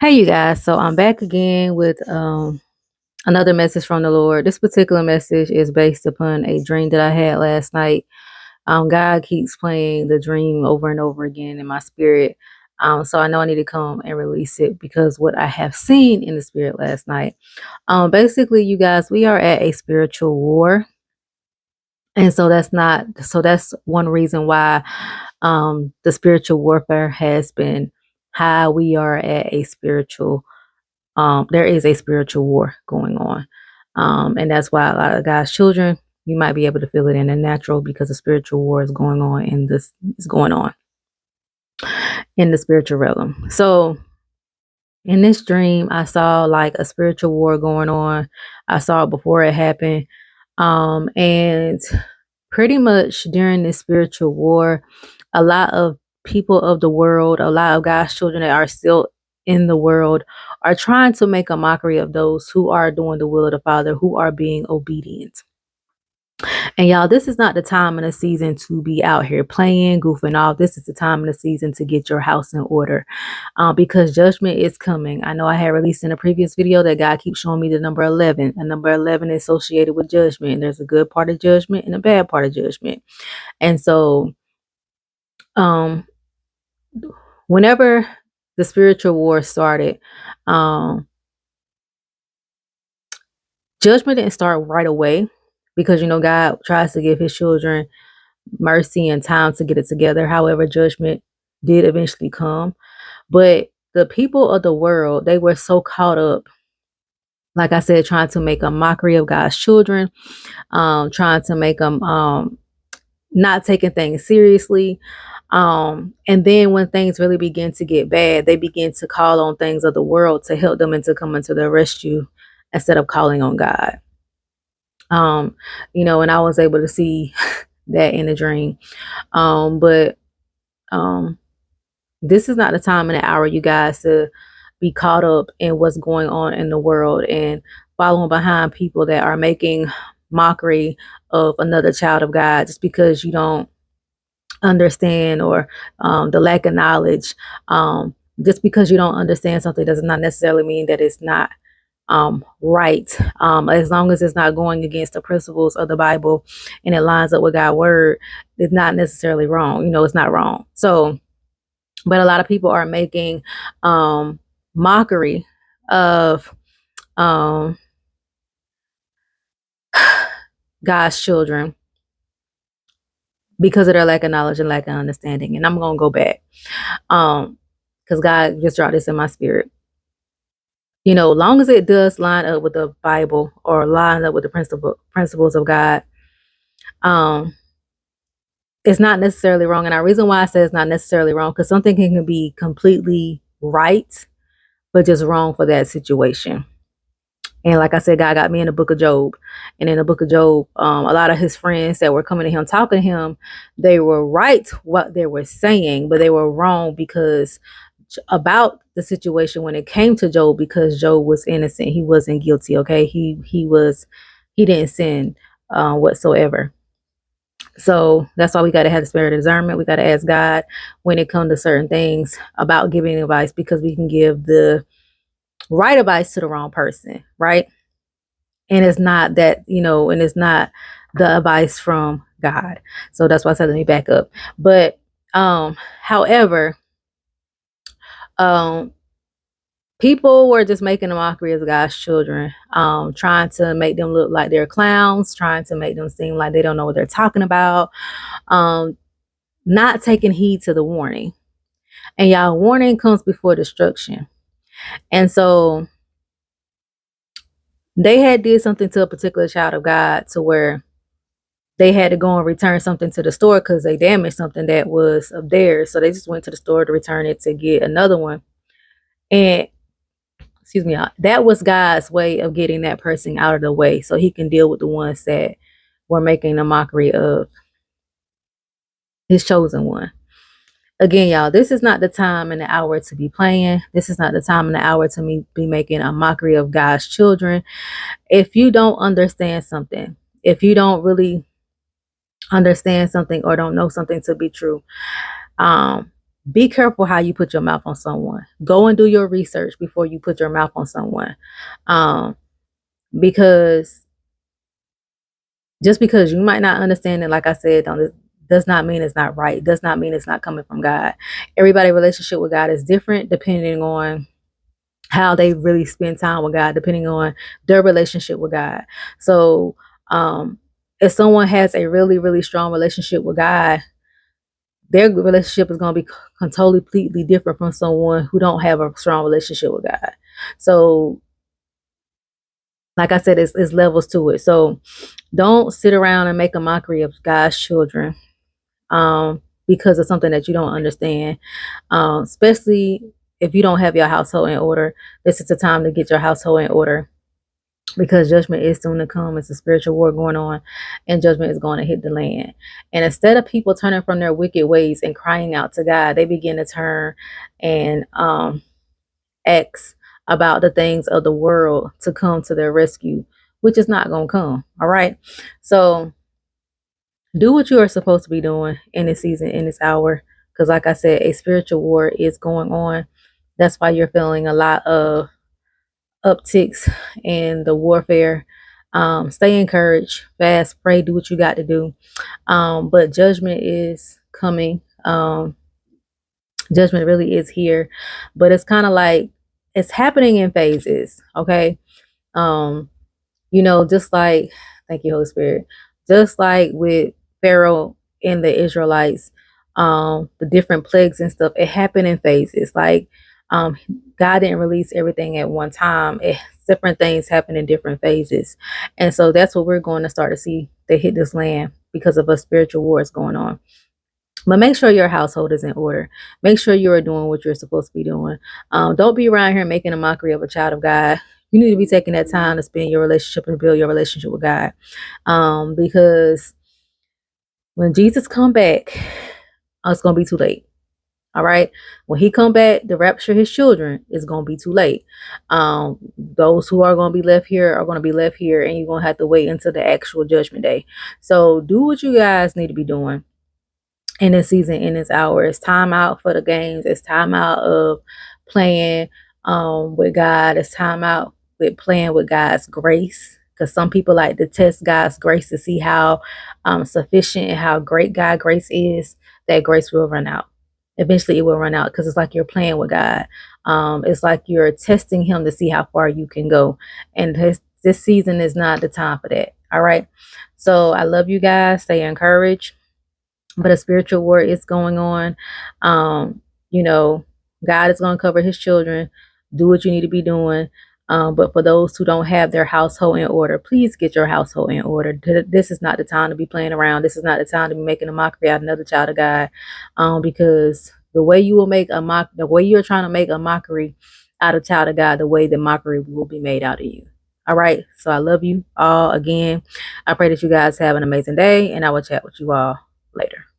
Hey, you guys. So I'm back again with another message from the Lord. This particular message is based upon a dream that I had last night. God keeps playing the dream over and over again in my spirit. So I know I need to come and release it because what I have seen in the spirit last night. Basically, you guys, we are at a spiritual war. And that's one reason why the spiritual warfare has been high. We are at a spiritual there is a spiritual war going on. And that's why a lot of God's children, you might be able to feel it in the natural because the spiritual war is going on in this is going on in the spiritual realm. So in this dream, I saw like a spiritual war going on. I saw it before it happened. And pretty much during this spiritual war, a lot of people of the world, a lot of God's children that are still in the world are trying to make a mockery of those who are doing the will of the Father, who are being obedient. And y'all, this is not the time in the season to be out here playing, goofing off. This is the time in the season to get your house in order because judgment is coming. I know I had released in a previous video that God keeps showing me the number 11. And number 11 is associated with judgment. And there's a good part of judgment and a bad part of judgment. And so, um, whenever the spiritual war started, um, judgment didn't start right away because, God tries to give his children mercy and time to get it together. However, judgment did eventually come. But the people of the world, they were so caught up, like I said, trying to make a mockery of God's children, trying to make them not taking things seriously. And then when things really begin to get bad, they begin to call on things of the world to help them and to come into their rescue instead of calling on God. Um, and I was able to see that in a dream. But this is not the time and the hour, you guys, to be caught up in what's going on in the world and following behind people that are making mockery of another child of God just because you don't understand or the lack of knowledge. Just because you don't understand something does not necessarily mean that it's not right. As long as it's not going against the principles of the Bible and it lines up with God's word, it's not necessarily wrong. It's not wrong. So, but a lot of people are making mockery of um, God's children because of their lack of knowledge and lack of understanding. And I'm going to go back because God just dropped this in my spirit. Long as it does line up with the Bible or line up with the principles of God, um, it's not necessarily wrong. And the reason why I say it's not necessarily wrong, because something can be completely right, but just wrong for that situation. And like I said, God got me in the book of Job. And in the book of Job, a lot of his friends that were coming to him, talking to him, they were right what they were saying, but they were wrong because about the situation when it came to Job, because Job was innocent. He wasn't guilty. Okay. He didn't sin whatsoever. So that's why we got to have the spirit of discernment. We got to ask God when it comes to certain things about giving advice, because we can give the right advice to the wrong person, right? And it's not that, and it's not the advice from God. So that's why I said let me back up. But however, um people were just making a mockery of God's children, trying to make them look like they're clowns, trying to make them seem like they don't know what they're talking about, not taking heed to the warning. And y'all, warning comes before destruction. And so they had did something to a particular child of God to where they had to go and return something to the store because they damaged something that was of theirs. So they just went to the store to return it to get another one. And excuse me, that was God's way of getting that person out of the way so he can deal with the ones that were making a mockery of his chosen one. Again, y'all, this is not the time and the hour to be playing. This is not the time and the hour to be making a mockery of God's children. If you don't understand something, if you don't really understand something or don't know something to be true, Be careful how you put your mouth on someone. Go and do your research before you put your mouth on someone. Um, because just because you might not understand it, like I said, does not mean it's not right. Does not mean it's not coming from God. Everybody's relationship with God is different depending on how they really spend time with God, depending on their relationship with God. So, if someone has a really, really strong relationship with God, their relationship is going to be totally, completely different from someone who don't have a strong relationship with God. So, like I said, it's levels to it. So, don't sit around and make a mockery of God's children, because of something that you don't understand, especially if you don't have your household in order. This is the time to get your household in order, because judgment is soon to come. It's a spiritual war going on, and judgment is going to hit the land. And instead of people turning from their wicked ways and crying out to God, they begin to turn and ask about the things of the world to come to their rescue, which is not going to come. All right. So do what you are supposed to be doing in this season, in this hour, because like I said, a spiritual war is going on. That's why you're feeling a lot of upticks in the warfare. Stay encouraged, fast, pray, do what you got to do. But judgment is coming. Judgment really is here, but it's kind of like it's happening in phases. Okay. Um, just like, thank you, Holy Spirit, just like with Pharaoh and the Israelites, the different plagues and stuff, it happened in phases. Like, um, God didn't release everything at one time. Different things happen in different phases. And so that's what we're going to start to see that hit this land because of a spiritual wars going on. But make sure your household is in order. Make sure you are doing what you're supposed to be doing. Don't be around here making a mockery of a child of God. You need to be taking that time to spend your relationship and build your relationship with God. Because when Jesus come back, it's gonna be too late. All right. When he come back to rapture his children, it's gonna be too late. Those who are gonna be left here are gonna be left here, and you're gonna have to wait until the actual judgment day. So do what you guys need to be doing in this season, in this hour. It's time out for the games. It's time out of playing with God. It's time out with playing with God's grace. Because some people like to test God's grace to see how sufficient and how great God's grace is. That grace will run out. Eventually it will run out, because it's like you're playing with God. It's like you're testing him to see how far you can go. And this season is not the time for that. All right. So I love you guys. Stay encouraged, but a spiritual war is going on. Um, you know, God is going to cover his children. Do what you need to be doing. But for those who don't have their household in order, please get your household in order. This is not the time to be playing around. This is not the time to be making a mockery out of another child of God. Because the way you will make the way you're trying to make a mockery out of child of God, the way the mockery will be made out of you. All right. So I love you all again. I pray that you guys have an amazing day, and I will chat with you all later.